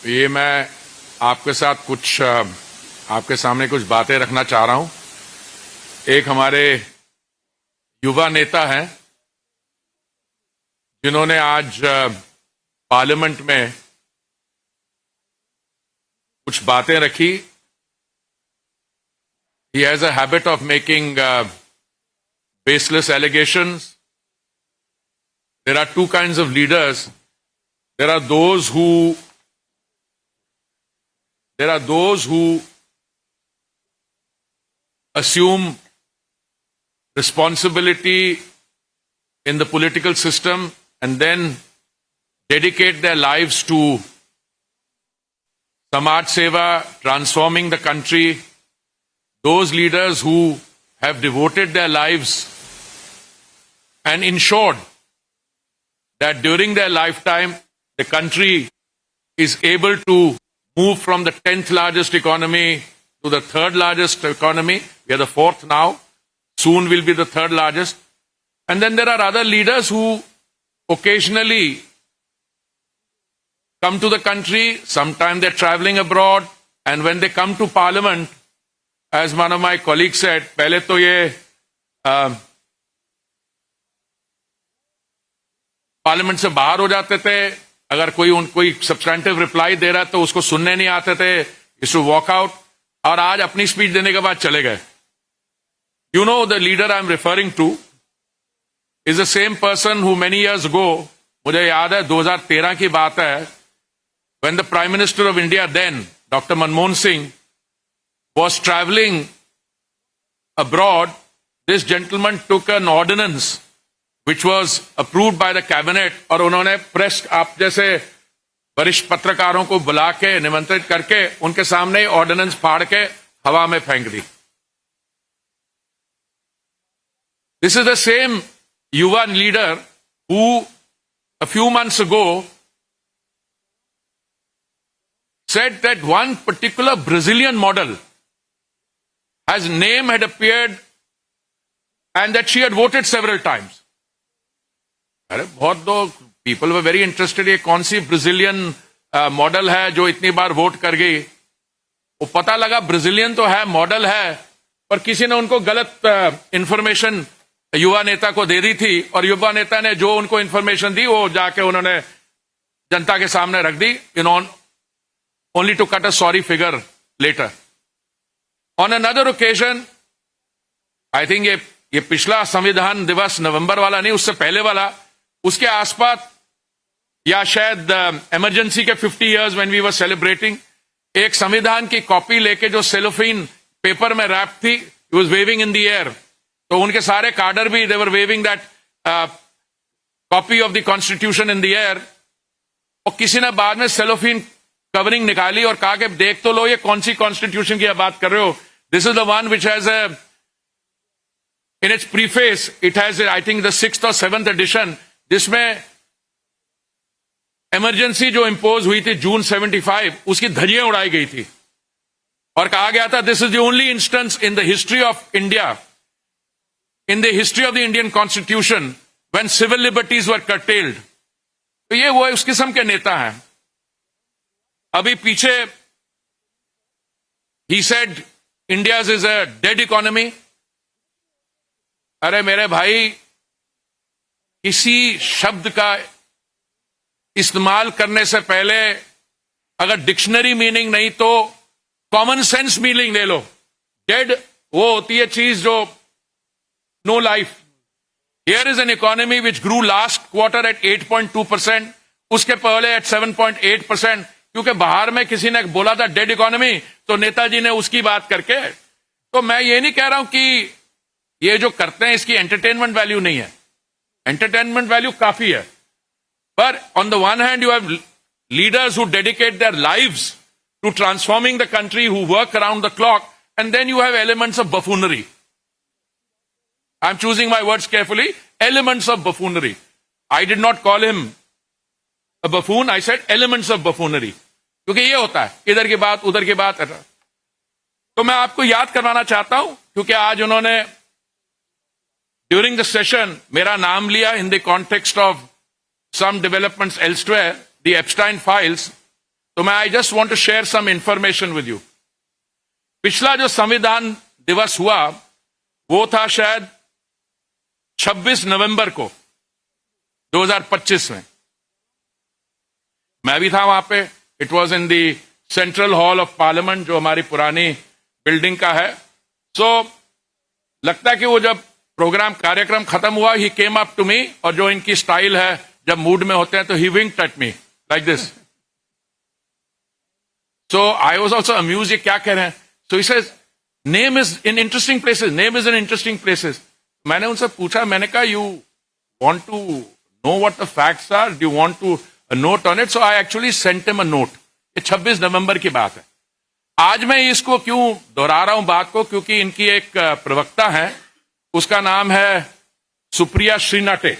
ये मैं आपके साथ कुछ आपके सामने कुछ बातें रखना चाह रहा हूं। एक हमारे युवा नेता हैं जिन्होंने आज पार्लियामेंट में कुछ बातें रखी। He has a habit of making baseless allegations. There are two kinds of leaders. There are those who assume responsibility in the political system and then dedicate their lives to Samaj Seva, transforming the country. Those leaders who have devoted their lives and ensured that during their lifetime the country is able to move from the 10th largest economy to the 3rd largest economy. We are the 4th now. Soon we'll be the 3rd largest. And then there are other leaders who occasionally come to the country. Sometimes they're traveling abroad. And when they come to parliament, as one of my colleagues said, पहले तो ये parliament से बाहर हो जाते थे। अगर कोई सब्सटेंटिव रिप्लाई दे रहा है तो उसको सुनने नहीं आते थे, इज टू वॉक आउट। और आज अपनी स्पीच देने के बाद चले गए। You know the leader I am referring to is the same person who many years ago, मुझे याद है 2013 की बात है, when the prime minister of India then doctor Manmohan Singh was traveling abroad, this gentleman took an ordinance which was approved by the cabinet और उन्होंने press आप जैसे वरिष्ठ पत्रकारों को बुला के निमंत्रित करके उनके सामने ऑर्डिनेंस फाड़ के हवा में फेंक दी। This is the same युवा leader who a few months ago said that one particular Brazilian model his name had appeared and that she had voted several times. अरे बहुत लोग people were very interested ये कौन सी Brazilian model है जो इतनी बार vote कर गई। वो पता लगा ब्राजीलियन तो है, मॉडल है, पर किसी ने उनको गलत इंफॉर्मेशन युवा नेता को दे दी थी और युवा नेता ने जो उनको इंफॉर्मेशन दी वो जाके उन्होंने जनता के सामने रख दी, only to cut a sorry figure later. On another occasion, I think ये पिछला संविधान दिवस नवंबर वाला नहीं, उससे पहले वाला, उसके आसपास या शायद इमरजेंसी के 50 years when we were celebrating, एक संविधान की कॉपी लेके जो सेलोफिन पेपर में रैप थी, he was waving in the air. तो उनके सारे कार्डर भी they were waving that copy of the constitution in the air. और किसी ने बाद में सेलोफिन कवरिंग निकाली और कहा कि देख तो लो ये कौन सी कॉन्स्टिट्यूशन की बात कर रहे हो। This is the one which has in its preface, it has, I think, the 6th or 7th edition, जिसमें इमरजेंसी जो इंपोज हुई थी जून 75, उसकी धज्जियां उड़ाई गई थी और कहा गया था this is the only instance in the history of India, in the history of the Indian constitution when civil liberties were curtailed. तो ये वो उस किस्म के नेता हैं। अभी पीछे he said India's is a dead economy. अरे मेरे भाई, किसी शब्द का इस्तेमाल करने से पहले अगर डिक्शनरी मीनिंग नहीं तो कॉमन सेंस मीनिंग ले लो। डेड वो होती है चीज जो no life. Here is an economy which grew last quarter at 8.2%, उसके पहले एट 7.8%, क्योंकि बाहर में किसी ने बोला था डेड इकोनॉमी तो नेताजी ने उसकी बात करके। तो मैं ये नहीं कह रहा हूं कि ये जो करते हैं इसकी एंटरटेनमेंट वैल्यू नहीं है, एंटरटेनमेंट वैल्यू काफी है। पर on the one hand you have leaders who dedicate their lives to transforming the country, who work around the clock, and then you have elements of buffoonery. I am choosing my words carefully, elements of buffoonery. I did not call him a buffoon, I said elements of buffoonery, क्योंकि ये होता है इधर की बात उधर की बात। तो मैं आपको याद करवाना चाहता हूं क्योंकि आज उन्होंने ड्यूरिंग द सेशन मेरा नाम लिया in the context of some developments elsewhere, the Epstein files, तो मैं I just want to share some information with you. पिछला जो संविधान दिवस हुआ वो था शायद 26 नवंबर को 2025 में. मैं भी था वहां पे. It was in the central hall of parliament, जो हमारी पुरानी बिल्डिंग का है. सो लगता है कि वो जब प्रोग्राम कार्यक्रम खत्म हुआ, ही केम अप टू मी, और जो इनकी स्टाइल है जब मूड में होते हैं तो he winked at me like this. So I was also amused, ये क्या कह रहे हैं. So he says name is in interesting places, name is in interesting places. मैंने उनसे पूछा, मैंने कहा you want to know what the facts are, do you want to note on it. So I actually sent him a note. ये 26 नवंबर की बात है. आज मैं इसको क्यों दोहरा रहा हूं बात को, क्योंकि इनकी एक प्रवक्ता है, उसका नाम है सुप्रिया श्रीनेटे.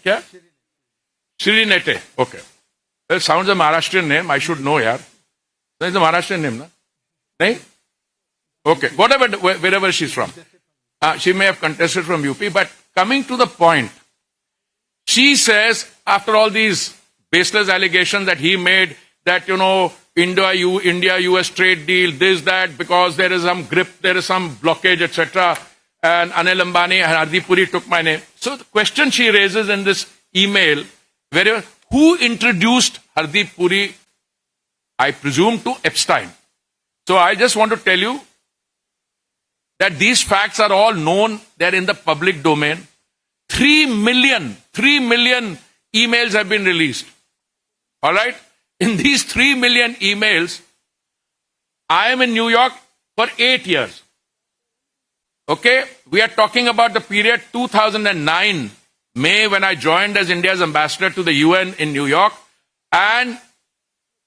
क्या Shrinate. Okay, sounds a Maharashtrian name, I should know यार. इट्स अ महाराष्ट्रियन नेम ना? नहीं? Okay, whatever, wherever she's from. She may have contested from UP, but coming to the point, she says, after all these baseless allegations that he made, that, you know, India-US trade deal, this, that, because there is some grip, there is some blockage, etc. And Anil Ambani and Hardeep Puri took my name. So the question she raises in this email, who introduced Hardeep Puri, I presume, to Epstein. So I just want to tell you that these facts are all known, they're in the public domain. 3 million emails have been released. All right? In these 3 million emails, I am in New York for 8 years. Okay? We are talking about the period 2009, May, when I joined as India's ambassador to the UN in New York, and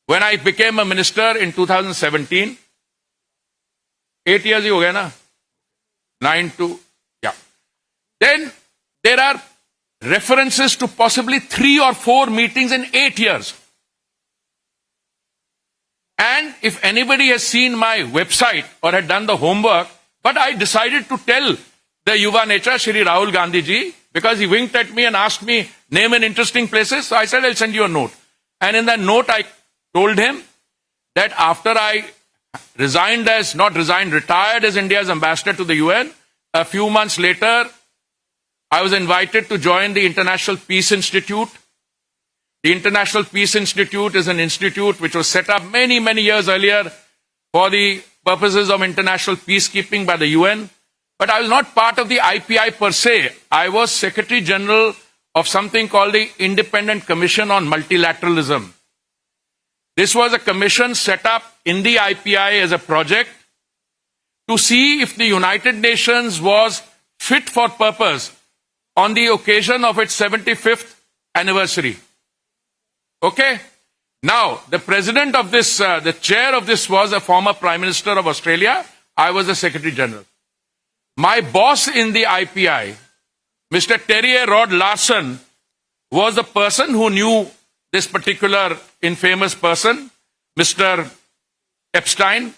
when I became a minister in 2017. 8 years ही हो गया ना? 9 to, yeah. Then there are references to possibly 3 or 4 meetings in 8 years. And if anybody has seen my website or had done the homework, but I decided to tell the Yuva Netra, Shri Rahul Gandhi ji, because he winked at me and asked me, name an interesting places. So I said, I'll send you a note. And in that note, I told him that after I retired as India's ambassador to the UN. A few months later, I was invited to join the International Peace Institute. The International Peace Institute is an institute which was set up many, many years earlier for the purposes of international peacekeeping by the UN. But I was not part of the IPI per se. I was Secretary General of something called the Independent Commission on Multilateralism. This was a commission set up in the IPI as a project to see if the United Nations was fit for purpose on the occasion of its 75th anniversary. Okay? Now, the president of this, the chair of this was a former Prime Minister of Australia. I was the Secretary General. My boss in the IPI, Mr. Terry Rod Larson, was the person who knew this particular infamous person, Mr. Epstein.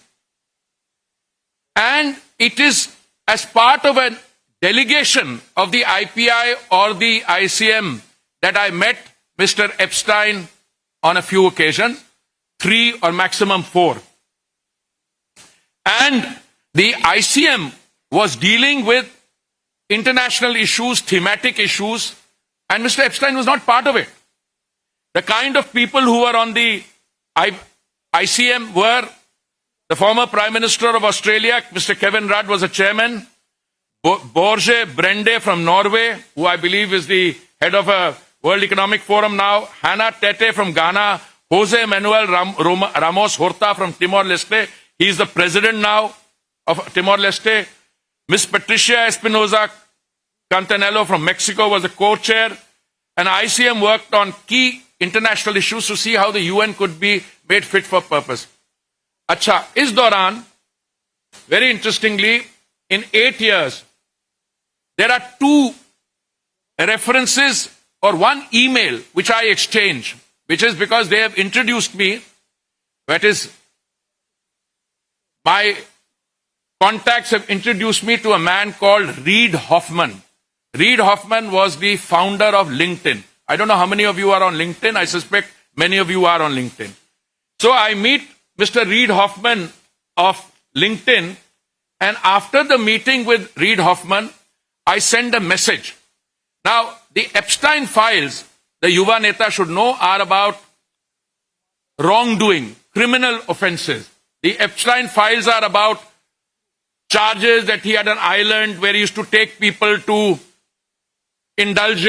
And it is as part of a delegation of the IPI or the ICM that I met Mr. Epstein on a few occasions, 3 or maximum 4. And the ICM was dealing with international issues, thematic issues, and Mr. Epstein was not part of it. The kind of people who were on the ICM were the former Prime Minister of Australia, Mr. Kevin Rudd, was a chairman. Borge Brende from Norway, who I believe is the head of a World Economic Forum now. Hannah Tete from Ghana. Jose Manuel Ramos Horta from Timor-Leste. He is the president now of Timor-Leste. Miss Patricia Espinoza Cantanello from Mexico was the co-chair. And ICM worked on key international issues to see how the UN could be made fit for purpose. Acha, is Doran, very interestingly, in 8 years, there are 2 references or 1 email which I exchange, which is because they have introduced me, that is, my contacts have introduced me to a man called Reid Hoffman. Reid Hoffman was the founder of LinkedIn. I don't know how many of you are on LinkedIn. I suspect Many of you are on LinkedIn. So I meet Mr. Reid Hoffman of LinkedIn, and after the meeting with Reid Hoffman, I send a message. Now, the Epstein files, the Yuva Neta should know, are about wrongdoing, criminal offenses. The Epstein files are about charges that he had an island where he used to take people to indulge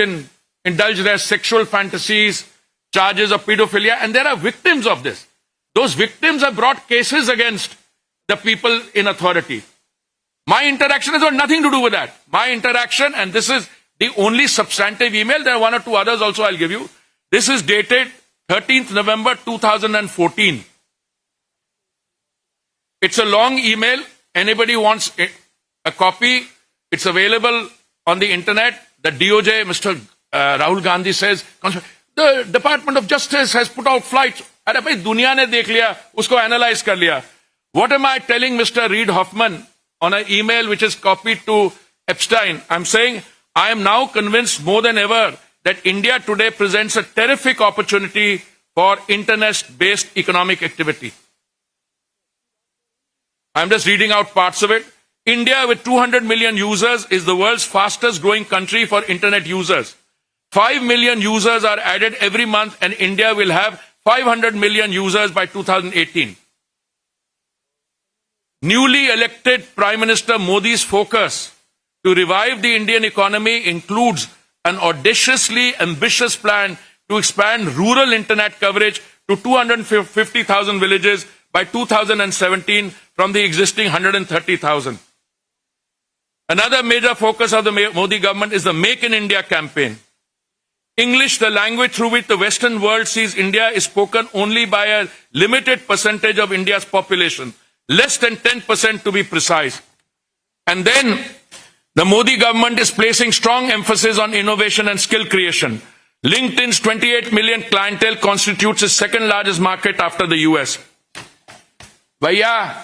their sexual fantasies, charges of pedophilia, and there are victims of this. Those victims have brought cases against the people in authority. My interaction has got nothing to do with that. My interaction, and this is the only substantive email, there are one or two others also I'll give you. This is dated 13th November 2014. It's a long email. Anybody wants a copy, it's available on the internet. The DOJ, Mr. Rahul Gandhi says, the Department of Justice has put out flights. अरे भाई दुनिया ने देख लिया, उसको analyze कर लिया. What am I telling Mr. Reid Hoffman on an email which is copied to Epstein? I'm saying, I am now convinced more than ever that India today presents a terrific opportunity for internet-based economic activity. I'm just reading out parts of it. India, with 200 million users, is the world's fastest growing country for internet users. 5 million users are added every month, and India will have 500 million users by 2018. Newly elected Prime Minister Modi's focus to revive the Indian economy includes an audaciously ambitious plan to expand rural internet coverage to 250,000 villages by 2017 from the existing 130,000. Another major focus of the Modi government is the Make in India campaign. English, the language through which the Western world sees India, is spoken only by a limited percentage of India's population, less than 10% to be precise. And then the Modi government is placing strong emphasis on innovation and skill creation. LinkedIn's 28 million clientele constitutes its second largest market after the US. Bhaiya,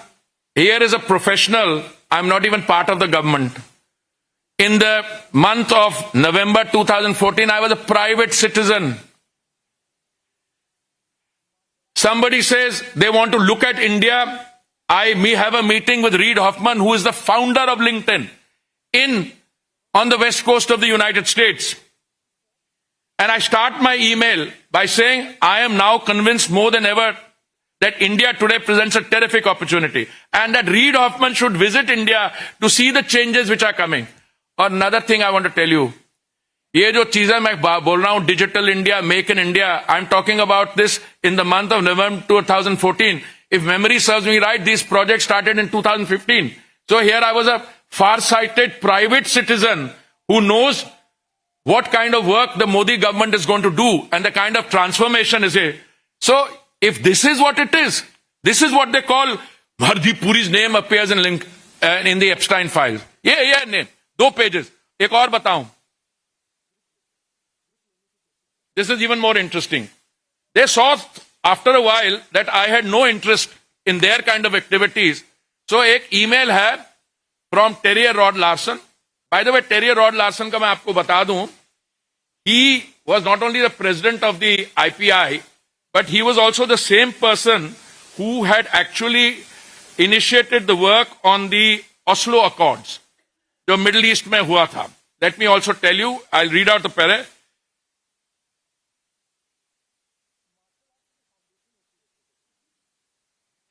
here is a professional. I'm not even part of the government. In the month of November 2014, I was a private citizen. Somebody says they want to look at India. I have a meeting with Reid Hoffman, who is the founder of LinkedIn, on the west coast of the United States. And I start my email by saying, I am now convinced more than ever that India today presents a terrific opportunity, and that Reid Hoffman should visit India to see the changes which are coming. Or another thing I want to tell you, ये जो चीजें मैं बोल रहा हूँ, Digital India, Make in India, I'm talking about this in the month of November 2014. If memory serves me right, these projects started in 2015. So here I was a far-sighted private citizen who knows what kind of work the Modi government is going to do and the kind of transformation is here. So if this is what it is, this is what they call Hardip Puri's name appears in the Epstein files. Yeah, name. 2 pages. एक और बताऊं. This is even more interesting. They saw after a while that I had no interest in their kind of activities. So एक email है from Terry Rod Larson. By the way, Terry Rod Larson का मैं आपको बता दूं, he was not only the president of the IPI, but he was also the same person who had actually initiated the work on the Oslo Accords, जो Middle East में हुआ था. Let me also tell you, I'll read out the para.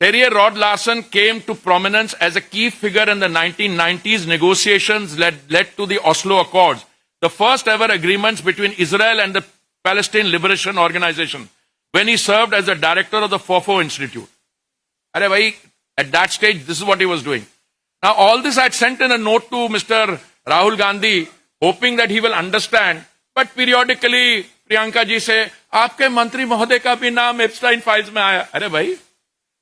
Terry Rod Larson came to prominence as a key figure in the 1990s negotiations led to the Oslo Accords, the first ever agreements between Israel and the Palestine Liberation Organization, when he served as the director of the FOFO Institute. Arey bhai, at that stage, this is what he was doing. Now, all this I had sent in a note to Mr. Rahul Gandhi, hoping that he will understand. But periodically, Priyanka ji say, आपके मंत्री महोदय का भी नाम एप्स्टाइन files में आया. अरे भाई,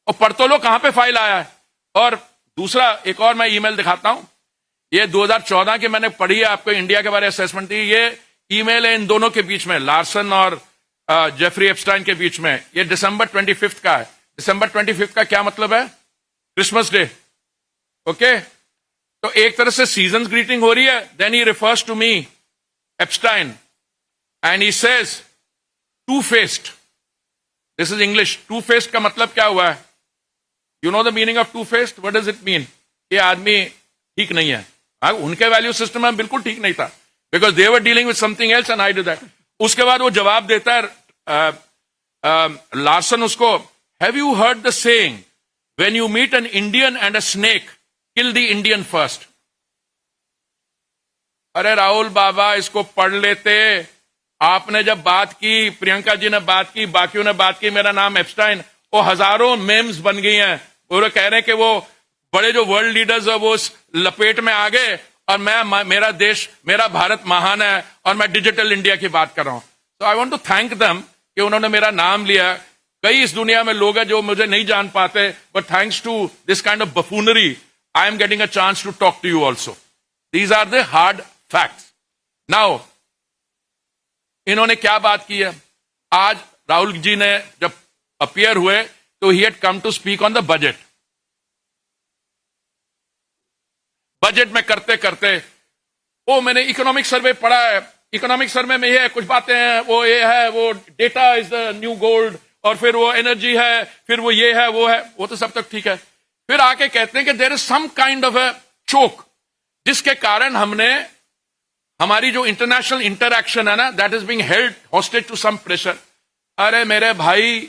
और पढ़ तो लो कहां पे फाइल आया है. और दूसरा एक और मैं ईमेल दिखाता हूं. ये 2014 की मैंने पढ़ी है, आपको इंडिया के बारे में असेसमेंट दी. ये ईमेल है इन दोनों के बीच में, लार्सन और जेफरी एप्स्टाइन के बीच में. ये दिसंबर 25 का है. दिसंबर 25 का क्या मतलब है? Christmas day. ओके, तो एक तरह से सीजन ग्रीटिंग हो रही है. Then he refers to me, Epstein, and he says, two faced. This is English. Two faced का मतलब क्या हुआ है? You know the meaning of two faced? What does it mean? ये आदमी ठीक नहीं है. उनके वैल्यू सिस्टम में बिल्कुल ठीक नहीं था, because they were dealing with something else and I did that. उसके बाद वो जवाब देता है लार्सन उसको, have you heard the saying, when you meet an Indian and a snake, kill the Indian first. अरे राहुल बाबा, इसको पढ़ लेते. आपने जब बात की, प्रियंका जी ने बात की, बाकियों ने बात की, मेरा नाम एप्स्टाइन, वो हजारों मेम्स बन गई हैं. वो कह रहे हैं कि वो बड़े जो वर्ल्ड लीडर्स है वो उस लपेट में आ गए और मेरा देश, मेरा भारत महान है और मैं डिजिटल इंडिया की बात कर रहा हूं. तो I want to thank them कि उन्होंने मेरा नाम लिया. कई इस दुनिया में लोग हैं जो मुझे नहीं जान पाते, but thanks to this kind of buffoonery I am getting a chance to talk to you also. These are the hard facts. Now इन्होंने क्या बात की है? आज राहुल जी ने जब अपीयर हुए तो he had come to speak on the budget. Budget में करते करते वो मैंने इकोनॉमिक सर्वे पढ़ा है, इकोनॉमिक सर्वे में ये है, कुछ बातें हैं, वो ये है, वो data is the new gold, और फिर वो एनर्जी है, फिर वो ये है, वो तो सब तक ठीक है. फिर आके कहते हैं कि there is some kind of a choke, जिसके कारण हमने हमारी जो इंटरनेशनल इंटरैक्शन है ना, that is being held hostage to some pressure. अरे मेरे भाई,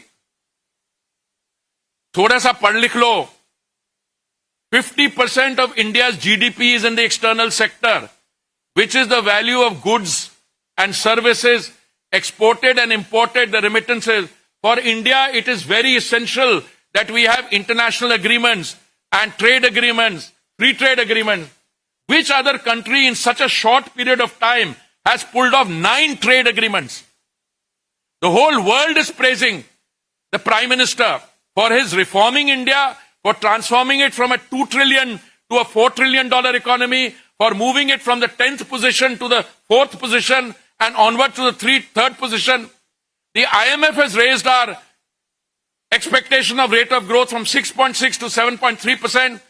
थोड़ा सा पढ़ लिख लो. 50% of India's GDP is in the external sector, which is the value of goods and services exported and imported, the remittances. For India, it is very essential that we have international agreements and trade agreements, free trade agreements. Which other country in such a short period of time has pulled off 9 trade agreements? The whole world is praising the Prime Minister for his reforming India, for transforming it from a $2 trillion to a $4 trillion economy, for moving it from the 10th position to the 4th position and onward to the 3rd position. The IMF has raised our expectation of rate of growth from 6.6 to 7.3%.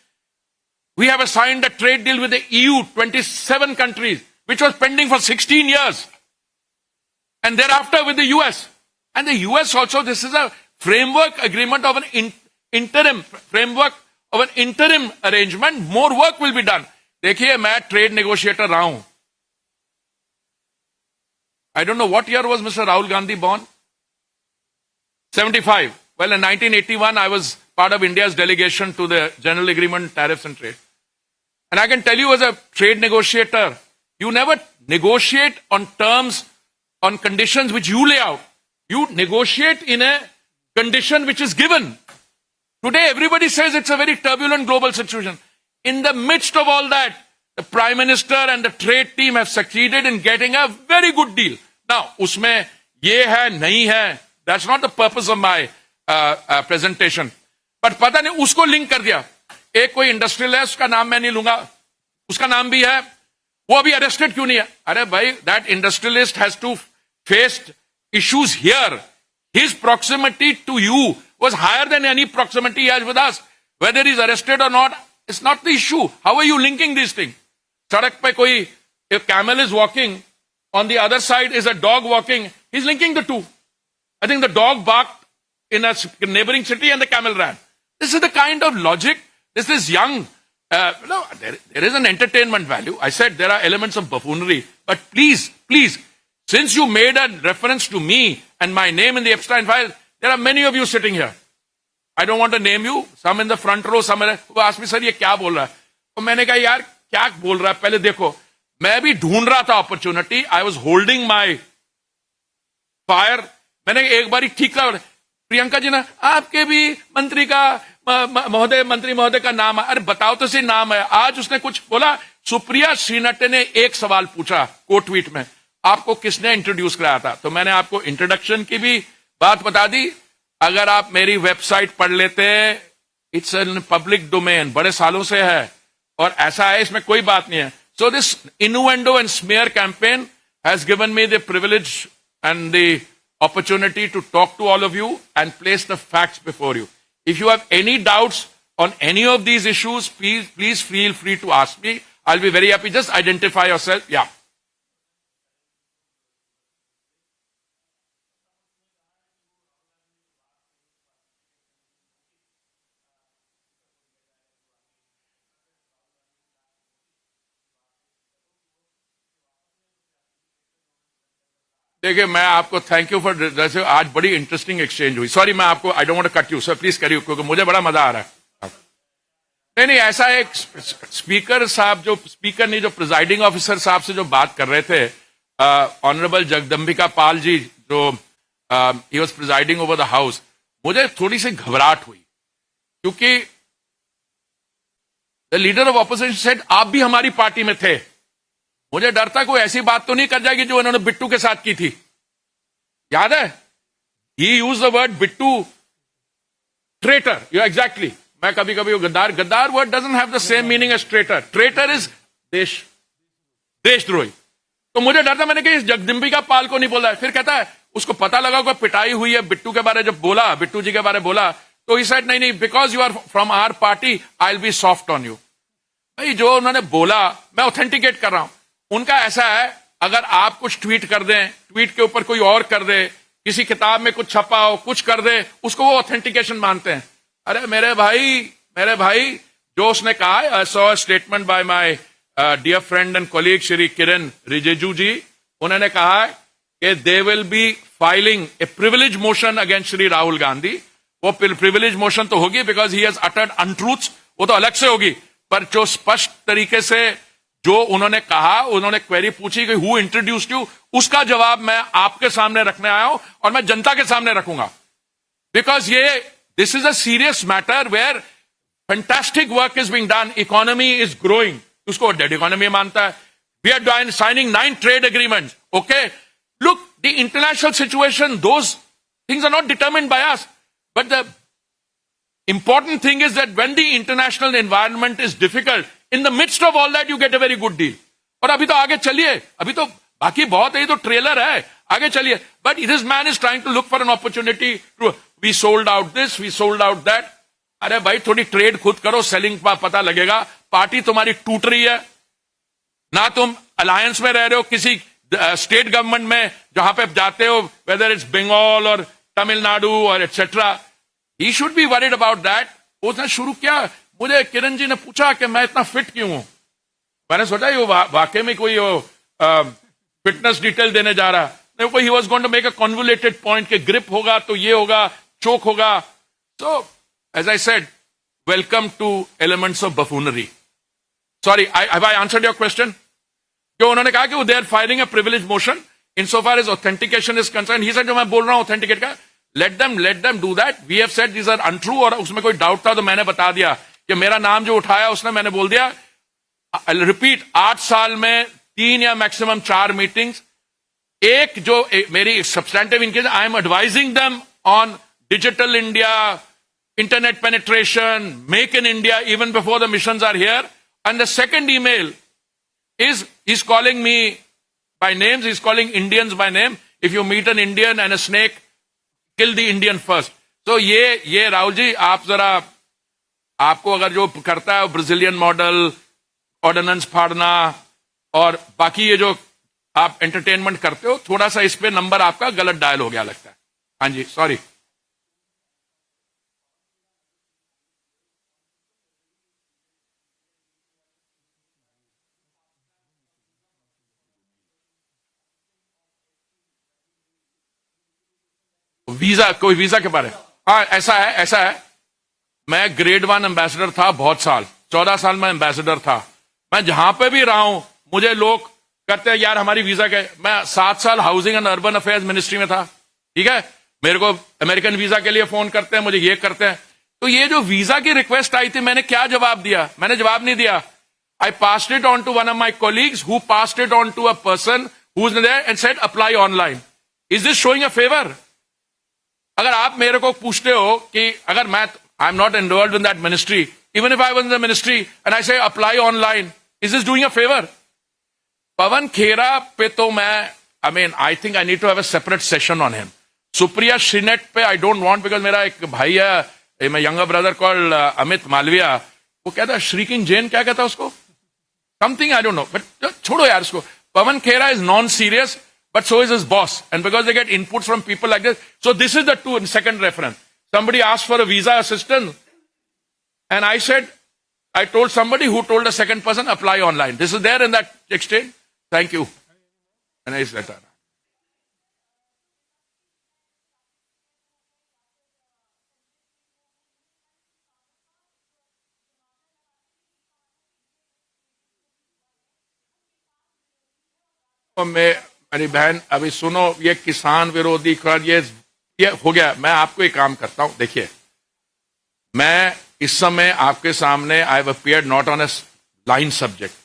We have signed a trade deal with the EU, 27 countries, which was pending for 16 years. And thereafter with the US. And the US also, this is a framework agreement of an interim arrangement. More work will be done. देखिए, मैं trade negotiator रहा हूं. I don't know what year was Mr. Rahul Gandhi born? 75. Well, in 1981, I was part of India's delegation to the General Agreement, Tariffs and Trade. And I can tell you as a trade negotiator, you never negotiate on terms, on conditions which you lay out. You negotiate in a condition which is given. Today, everybody says it's a very turbulent global situation. In the midst of all that, the Prime Minister and the trade team have succeeded in getting a very good deal. Now, usme ye hai, nahi hai, that's not the purpose of my presentation. But pata nahi, usko link kar diya. एक कोई industrial है, उसका नाम मैं नहीं लूंगा, उसका नाम भी है, वो अभी अरेस्टेड क्यों नहीं है? अरे भाई, that industrialist has to face issues here. His proximity to you was higher than any proximity he has with us. Whether he's arrested or not, it's not the issue. How are you linking these things? Sadak pe koi, if camel is walking, on the other side is a dog walking, he's linking the two. I think the dog barked in a neighboring city and the camel ran. This is the kind of logic. This is young. No, there is an entertainment value. I said there are elements of buffoonery. But please, since you made a reference to me and my name in the Epstein file, there are many of you sitting here. I don't want to name you. Some in the front row, some who asked me, sir, ये क्या बोल रहा है? तो मैंने कहा, यार, क्या बोल रहा है? पहले देखो, मैं भी ढूंढ रहा था opportunity. I was holding my fire. मैंने एक बारी ठीक करा. प्रियंका जी ने, आपके भी मंत्री का मंत्री महोदय का नाम है. अरे बताओ तो सही नाम है. आज उसने कुछ बोला. सुप्रिया श्रीनटे ने एक सवाल पूछा को ट्वीट में, आपको किसने इंट्रोड्यूस कराया था? तो मैंने आपको इंट्रोडक्शन की भी बात बता दी. अगर आप मेरी वेबसाइट पढ़ लेते, इट्स इन पब्लिक डोमेन, बड़े सालों से है और ऐसा है, इसमें कोई बात नहीं है. So this innuendo and smear campaign has given me the privilege and the opportunity to talk to all of you and place the facts before you. If you have any doubts on any of these issues, please feel free to ask me. I'll be very happy. Just identify yourself. Yeah. देखिए मैं आपको thank you for जैसे आज बड़ी interesting exchange हुई. Sorry मैं आपको I don't want to cut you sir, please करिए क्योंकि मुझे बड़ा मजा आ रहा है. नहीं नहीं ऐसा एक स्पीकर साहब जो स्पीकर नहीं जो प्रिजाइडिंग ऑफिसर साहब से जो बात कर रहे थे ऑनरेबल जगदम्बिका पाल जी जो he was presiding over the house, मुझे थोड़ी सी घबराहट हुई क्योंकि the leader of opposition said आप भी हमारी पार्टी में थे. मुझे डर था कोई ऐसी बात तो नहीं कर जाएगी जो उन्होंने बिट्टू के साथ की थी. याद है he use the word Bittu traitor. You exactly मैं कभी कभी गद्दार गद्दार word doesn't have the same meaning as traitor. Traitor is देशद्रोही. तो मुझे डर था मैंने कि इस जगदम्बिका पाल को नहीं बोला. फिर कहता है उसको पता लगा कोई पिटाई हुई है बिट्टू के बारे जब बोला बिट्टू जी के बारे बोला तो ही सेड नहीं नहीं because you are from our party I will be soft on you. भाई जो उन्होंने बोला मैं ऑथेंटिकेट कर रहा हूं. उनका ऐसा है अगर आप कुछ ट्वीट कर दें ट्वीट के ऊपर कोई और कर दे किसी किताब में कुछ छपा हो कुछ कर दे उसको वो ऑथेंटिकेशन मानते हैं. अरे मेरे भाई जो उसने कहा I saw statement by my dear friend and colleague Shri Kiren Rijiju ji. उन्होंने कहा कि they will be filing a privilege motion against Shri Rahul Gandhi. वो प्रिविलेज मोशन तो होगी because he has uttered untruths, वो तो अलग से होगी. पर जो स्पष्ट तरीके से जो उन्होंने कहा उन्होंने क्वेरी पूछी कि हु इंट्रोड्यूस्ड यू, उसका जवाब मैं आपके सामने रखने आया हूं और मैं जनता के सामने रखूंगा. बिकॉज ये this is a serious matter where fantastic work is being done. Economy is growing. उसको डेड इकोनॉमी मानता है. We are signing 9 trade agreements. Okay look the international situation those things are not determined by us. But the important thing is that when the international environment is difficult, in the midst of all that, you get a very good deal. और अभी तो आगे चलिए, अभी तो बाकी बहुत है, ये तो ट्रेलर है, आगे चलिए. But this man is trying to look for an opportunity to, we sold out this, we sold out that. अरे भाई थोड़ी ट्रेड खुद करो, सेलिंग का पता लगेगा. पार्टी तुम्हारी टूट रही है, ना तुम अलायंस में रह रहे हो किसी स्टेट गवर्नमेंट में जहां पे जाते हो, वेदर इट्स बंगाल और तमिलनाडु और etcetera. He should be worried about that. उसने शुरू किया. मुझे किरण जी ने पूछा कि मैं इतना फिट क्यों हूं. मैंने सोचा ये वाकई में कोई फिटनेस डिटेल देने जा रहा है. He was going to make a convoluted point कि ग्रिप होगा तो ये होगा, चोक होगा. So as I said welcome to elements of buffoonery. Sorry have I answered your question. जो उन्होंने कहा कि they are filing a privilege motion in so far as authentication is concern. He said जो मैं बोल रहा हूं ऑथेंटिकेट का, let them do that. We have said these are untrue. और उसमें कोई डाउट था तो मैंने बता दिया कि मेरा नाम जो उठाया उसने मैंने बोल दिया. रिपीट 8 साल में 3 या मैक्सिमम 4 मीटिंग्स. एक जो मेरी substantive in case I am advising them on digital India, internet penetration, make in India even before the missions are here. And the second email is he's calling me by names. He's calling Indians by name. If you meet an Indian and a snake, kill the Indian first. तो ये राहुल जी आप जरा आपको अगर जो करता है Brazilian model, ordinance फाड़ना और बाकी ये जो आप एंटरटेनमेंट करते हो, थोड़ा सा इस पे नंबर आपका गलत डायल हो गया लगता है. हाँ जी सॉरी. वीजा कोई वीजा के बारे. हाँ ऐसा है मैं ग्रेड 1 एम्बेसडर था बहुत साल, 14 साल में एम्बेसडर था. मैं जहां पे भी रहा हूं मुझे लोग कहते हैं यार हमारी वीजा के. मैं 7 साल housing and urban affairs ministry में था. ठीक है मेरे को अमेरिकन वीजा के लिए फोन करते हैं, मुझे ये करते हैं. तो ये जो वीजा की रिक्वेस्ट आई थी मैंने क्या जवाब दिया? मैंने जवाब नहीं दिया. I passed it on to one of my colleagues who passed it on to a person who is there and said apply online. Is this showing a favour? अगर आप मेरे को पूछते हो कि अगर मैं I am not involve in that ministry, even if I was in the ministry and I say apply online, is this doing a favour? Pawan Khera पे तो मैं आई think I need to have a separate session on him. Supriya Shrinate पे I don't want because मेरा एक भाई है, my younger brother called Amit Malviya, वो कहता है श्रीकिंग जैन क्या कहता है उसको, something I don't know, but छोड़ो यार उसको. Pawan Khera is non serious. But so is his boss. And because they get inputs from people like this. So this is the second reference. Somebody asked for a visa assistance. And I told somebody who told a second person, apply online. This is there in that exchange. Thank you. And I said that. तो मैं, मेरी बहन अभी सुनो, ये किसान विरोधी कर ये हो गया। मैं आपको एक काम करता हूं, देखिए मैं इस समय आपके सामने I have appeared not on a line subject,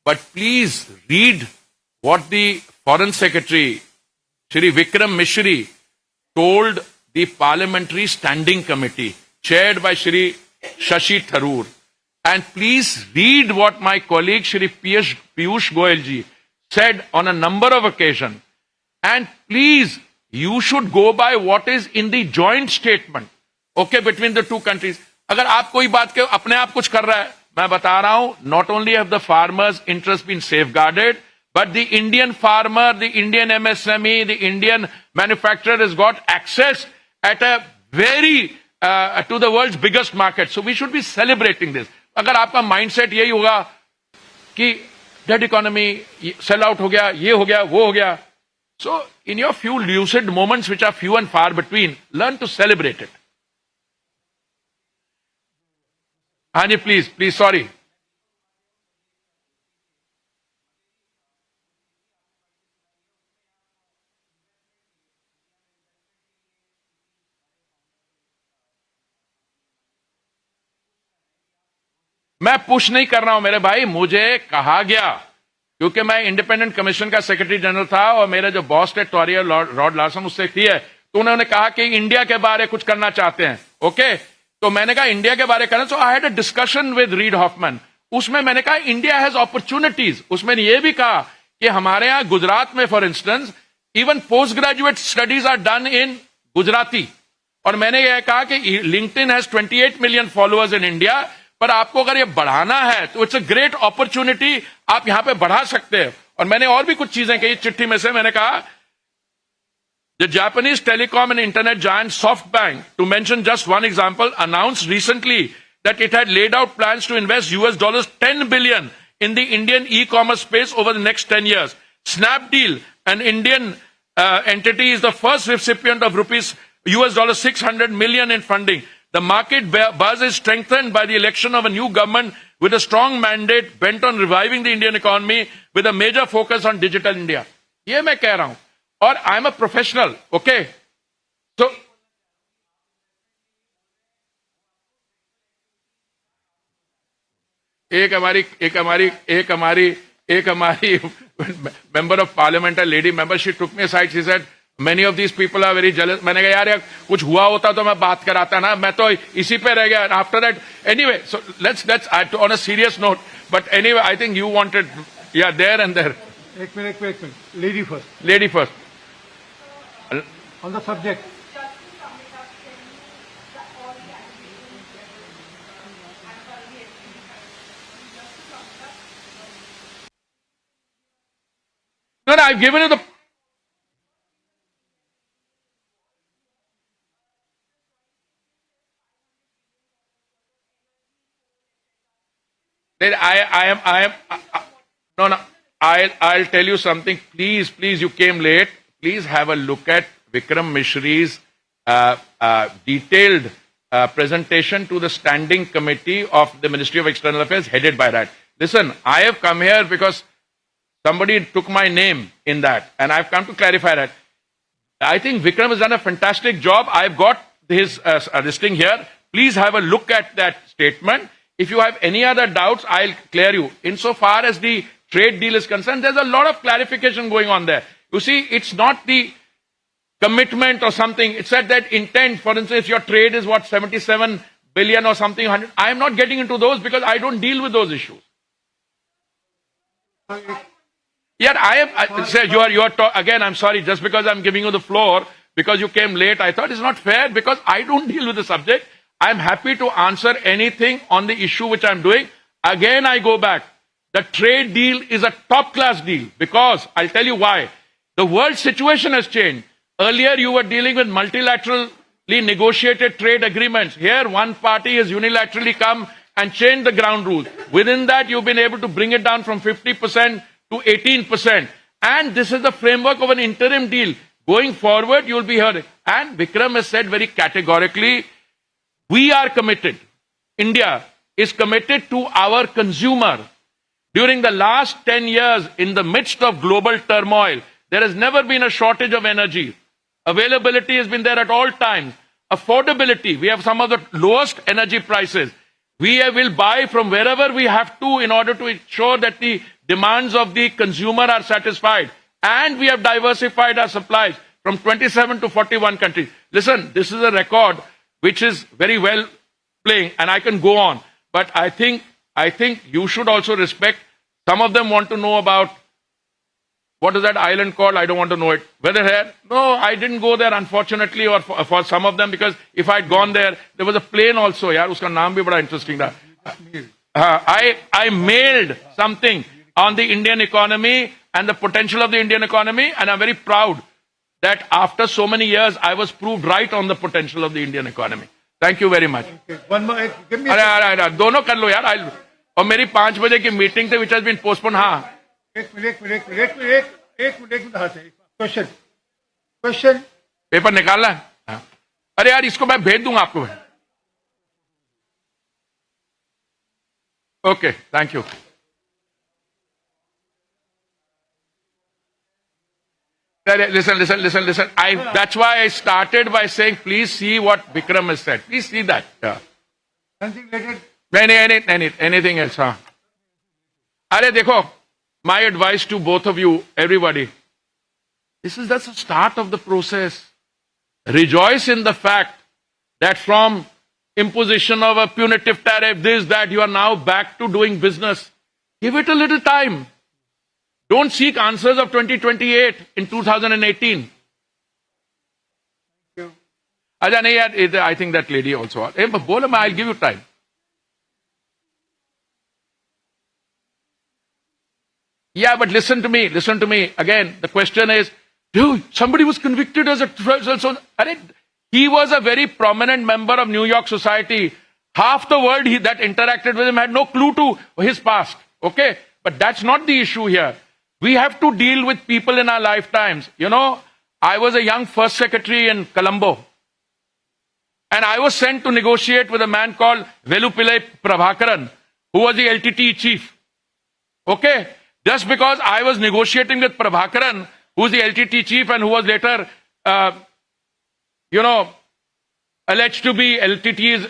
but please read what the foreign secretary Shri Vikram मिश्री told the parliamentary standing committee chaired by Shri Shashi Tharoor. And please read what my colleague Shri Piyush Goyal ji said on a number of occasions. And please, you should go by what is in the joint statement, okay, between the two countries. अगर आप कोई बात के अपने आप कुछ कर रहा है, मैं बता रहा हूं, not only have the farmers' interest been safeguarded, but the Indian farmer, the Indian MSME, the Indian manufacturer has got access at a very, to the world's biggest market. So we should be celebrating this. अगर आपका mindset यही होगा कि dead economy, sell out हो गया, ये हो गया, वो हो गया. So in your few lucid moments, which are few and far between, learn to celebrate it. Hani, please, sorry. मैं पुश नहीं कर रहा हूं मेरे भाई, मुझे कहा गया, क्योंकि मैं इंडिपेंडेंट कमीशन का सेक्रेटरी जनरल था और मेरे जो बॉस थे टोरिया रॉड लार्सन, उससे थी है, तो उन्होंने कहा कि इंडिया के बारे कुछ करना चाहते हैं, ओके. तो मैंने कहा इंडिया के बारे करना. So I had a discussion with Reid Hoffman. उसमें मैंने कहा इंडिया हैज अपॉर्चुनिटीज. उसमें यह भी कहा कि हमारे यहां गुजरात में for instance even post graduate studies are done in Gujarati. और मैंने यह कहा कि LinkedIn has 28 million followers in India, पर आपको अगर ये बढ़ाना है तो इट्स अ ग्रेट अपॉर्चुनिटी, आप यहां पे बढ़ा सकते हैं. और मैंने और भी कुछ चीजें कही चिट्ठी में से. मैंने कहा the Japanese telecom and internet giant SoftBank, to mention just one example, announced recently that it had laid out plans to invest $10 billion in the Indian e-commerce space over the next 10 years. Snapdeal, an Indian entity, is the first recipient of rupees $600 million in funding. The market buzz is strengthened by the election of a new government with a strong mandate bent on reviving the Indian economy with a major focus on digital India. ये मैं कह रहा हूं. और I am a professional, okay. So एक हमारी member of parliament, a lady member, she took me aside, she said many of these people are very jealous. मैंने कहा यार कुछ हुआ होता तो मैं बात कराता ना, मैं तो इसी पे रह गया. After that, anyway, so let's on a serious note, but anyway, I think you wanted, yeah, there and there. एक minute, Lady first. On the subject. No, I've given you the. No. I'll tell you something. Please, you came late. Please have a look at Vikram Mishri's detailed presentation to the Standing Committee of the Ministry of External Affairs, headed by that. Listen, I have come here because somebody took my name in that, and I've come to clarify that. I think Vikram has done a fantastic job. I've got his listing here. Please have a look at that statement. If you have any other doubts, I'll clear you. Insofar as the trade deal is concerned, there's a lot of clarification going on there. You see, it's not the commitment or something. It's at that intent. For instance, your trade is what, 77 billion or something, 100. I am not getting into those because I don't deal with those issues. Yeah, again, I'm sorry, just because I'm giving you the floor, because you came late, I thought it's not fair because I don't deal with the subject. I'm happy to answer anything on the issue which I'm doing. Again, I go back. The trade deal is a top-class deal because I'll tell you why. The world situation has changed. Earlier, you were dealing with multilaterally negotiated trade agreements. Here, one party has unilaterally come and changed the ground rules. Within that, you've been able to bring it down from 50% to 18%. And this is the framework of an interim deal. Going forward, you'll be heard. And Vikram has said very categorically, we are committed. India is committed to our consumer. during the last 10 years, in the midst of global turmoil, there has never been a shortage of energy. Availability has been there at all times. Affordability, we have some of the lowest energy prices. We will buy from wherever we have to in order to ensure that the demands of the consumer are satisfied. And we have diversified our supplies from 27 to 41 countries. Listen, this is a record which is very well playing, and I can go on. But I think you should also respect. Some of them want to know about what is that island called? I don't want to know it. Whether here? No, I didn't go there, unfortunately, or for some of them, because if I'd gone there, there was a plane also. Yaar, uska naam bhi bada interesting tha. I mailed something on the Indian economy and the potential of the Indian economy, and I'm very proud that after so many years, I was proved right on the potential of the Indian economy. Thank you very much. Okay, one more. Give me. अरे दोनों कर लो यार. और मेरी 5 बजे की meeting थी, which has been postponed. हाँ. एक मिनट हाथ है. क्वेश्चन. पेपर निकालना है. हाँ. अरे यार इसको मैं भेज दूंगा आपको. Okay, thank you. Listen. That's why I started by saying, please see what Vikram has said. Please see that. Yeah. Something related. Anything else? Huh? अरे देखो, my advice to both of you, everybody, that's the start of the process. Rejoice in the fact that from imposition of a punitive tariff, this, that, you are now back to doing business. Give it a little time. Don't seek answers of 2028 in 2018. Aja, nahi, I think that lady also. Hey, bola, I'll give you time. Yeah, but listen to me. Again, the question is, dude, somebody was convicted as a... He was a very prominent member of New York society. Half the world that interacted with him had no clue to his past. Okay? But that's not the issue here. We have to deal with people in our lifetimes. You know, I was a young first secretary in Colombo. And I was sent to negotiate with a man called Velupillai Prabhakaran, who was the LTTE chief. Okay? Just because I was negotiating with Prabhakaran, who's the LTTE chief and who was later, alleged to be LTTE's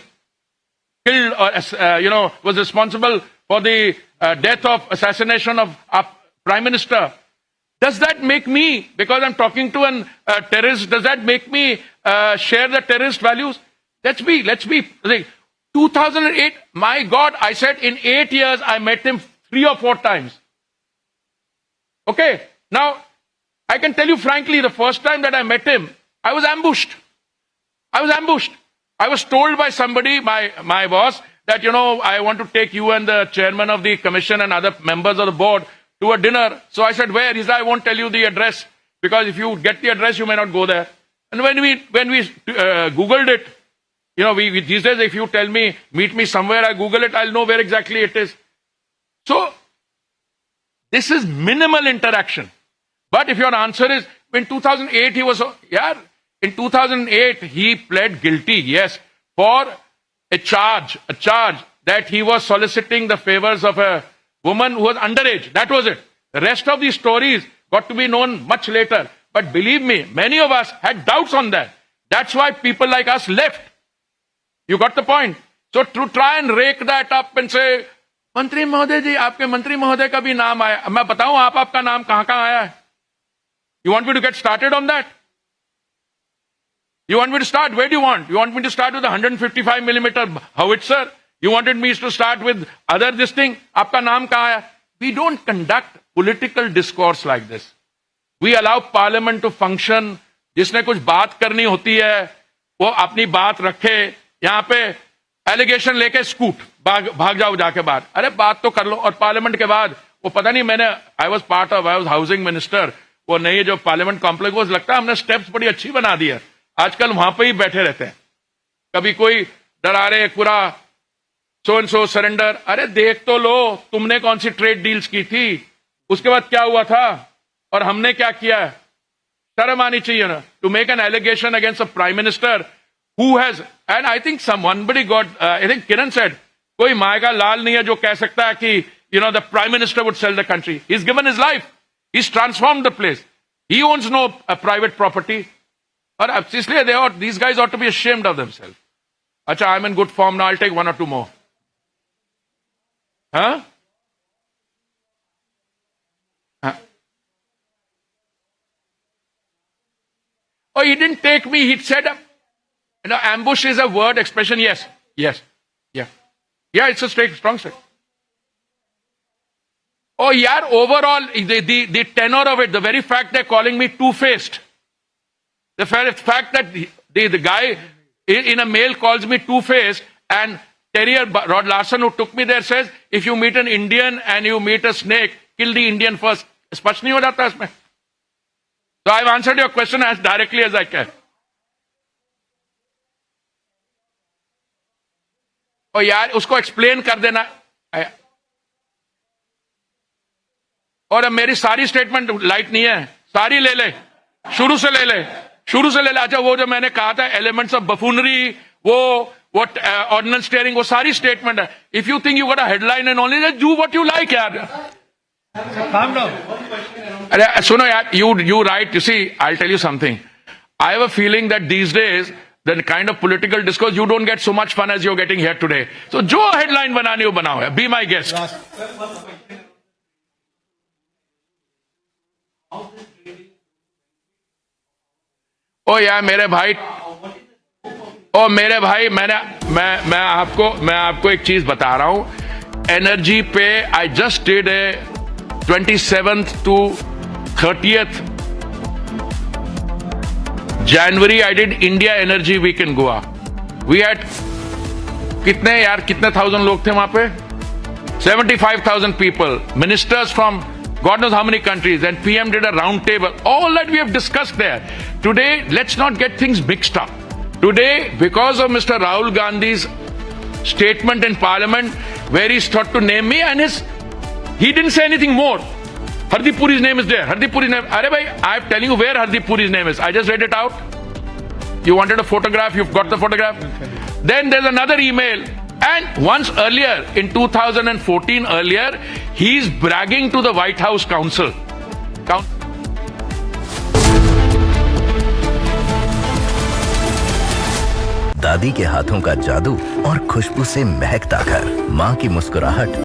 killed or, was responsible for the death of assassination of our Prime Minister. Does that make me, because I'm talking to a terrorist, does that make me share the terrorist values? Let's be. 2008, my God, I said in 8 years, I met him 3 or 4 times. Okay, now, I can tell you frankly, the first time that I met him, I was ambushed. I was told by somebody, my boss, that, I want to take you and the chairman of the commission and other members of the board to a dinner. So I said, where? He said, I won't tell you the address, because if you get the address, you may not go there. And when we Googled it, these days, if you tell me, meet me somewhere, I Google it, I'll know where exactly it is. So, this is minimal interaction. But if your answer is, in 2008, in 2008, he pled guilty, yes, for a charge that he was soliciting the favors of a woman who was underage. That was it. The rest of these stories got to be known much later. But believe me, many of us had doubts on that. That's why people like us left. You got the point? So to try and rake that up and say, मंत्री महोदय जी, आपके मंत्री महोदय का भी नाम आया. मैं बताऊं आपका नाम कहां आया है? You want me to get started on that? You want me to start? Where do you want? You want me to start with a 155 millimeter howitzer? You wanted me to start with other this thing? आपका नाम कहां आया? We don't conduct political discourse like this. We allow parliament to function. जिसने कुछ बात करनी होती है, वो अपनी बात रखे. यहां पे एलिगेशन लेके स्कूट भाग जाओ जाके बाहर. अरे बात तो कर लो. और पार्लियामेंट के बाद वो पता नहीं, आई वाज हाउसिंग मिनिस्टर. वो नई जो पार्लियामेंट कॉम्प्लेक्स, वो लगता है हमने स्टेप्स बड़ी अच्छी बना दी है. आजकल वहां पे ही बैठे रहते हैं. कभी कोई डरा रहे पूरा सो एंड सो सरेंडर. अरे देख तो लो, तुमने कौन सी ट्रेड डील्स की थी, उसके बाद क्या हुआ था और हमने क्या किया. शर्म आनी चाहिए ना, to make an allegation against a prime minister who has, and I think somebody got, I think Kiran said, कोई माँ का लाल नहीं है जो कह सकता है कि the prime minister would sell the country. He's given his life. He's transformed the place. He owns no private property. Or इसलिए these guys ought to be ashamed of themselves. Acha, I'm in good form now. I'll take one or two more. Huh? Oh, he didn't take me. He said, ambush is a word expression. Yes. Yeah, it's a strong statement. Oh, yeah, overall, the tenor of it, the very fact they're calling me two-faced. The fact that the guy in a mail calls me two-faced, and Terrier Rod Larson, who took me there, says, if you meet an Indian and you meet a snake, kill the Indian first. स्पष्ट नहीं हो जाता इसमें. So I've answered your question as directly as I can. और यार उसको explain कर देना. और अब मेरी सारी स्टेटमेंट लाइट नहीं है, सारी ले ले, शुरू से ले ले. अच्छा, वो जो मैंने कहा था एलिमेंट्स ऑफ बफूनरी, वो ऑर्डिनल स्टीयरिंग, वो सारी स्टेटमेंट है. If you think you got a headline and only do what you like यार. Calm down. अरे सुनो यार, you write, you see, I'll tell you something. I have a feeling that these days, the kind of political discourse, you don't get so much fun as you're getting here today. So जो headline बनानी हो बनाओ, be my guest. ओ यार मेरे भाई, मैं आपको एक चीज बता रहा हूं. एनर्जी पे I just did a 27th to 30th January I did India Energy Week in Goa. We had कितने thousand लोग थे वहां पे? 75,000 people, ministers from God knows how many countries, and PM did a round table. All that we have discussed there. Today, let's not get things mixed up. Today, because of Mr. Rahul Gandhi's statement in Parliament, where he's thought to name me, and he didn't say anything more. Hardeep Puri's name is there. Hardeep Puri's name. Arey bhai, I'm telling you where Hardeep Puri's name is. I just read it out. You wanted a photograph, you've got the photograph. Then there's another email. And once earlier, in 2014 earlier, he's bragging to the White House Counsel. दादी के हाथों का जादू और खुशबू से महकता घर, माँ की मुस्कुराहट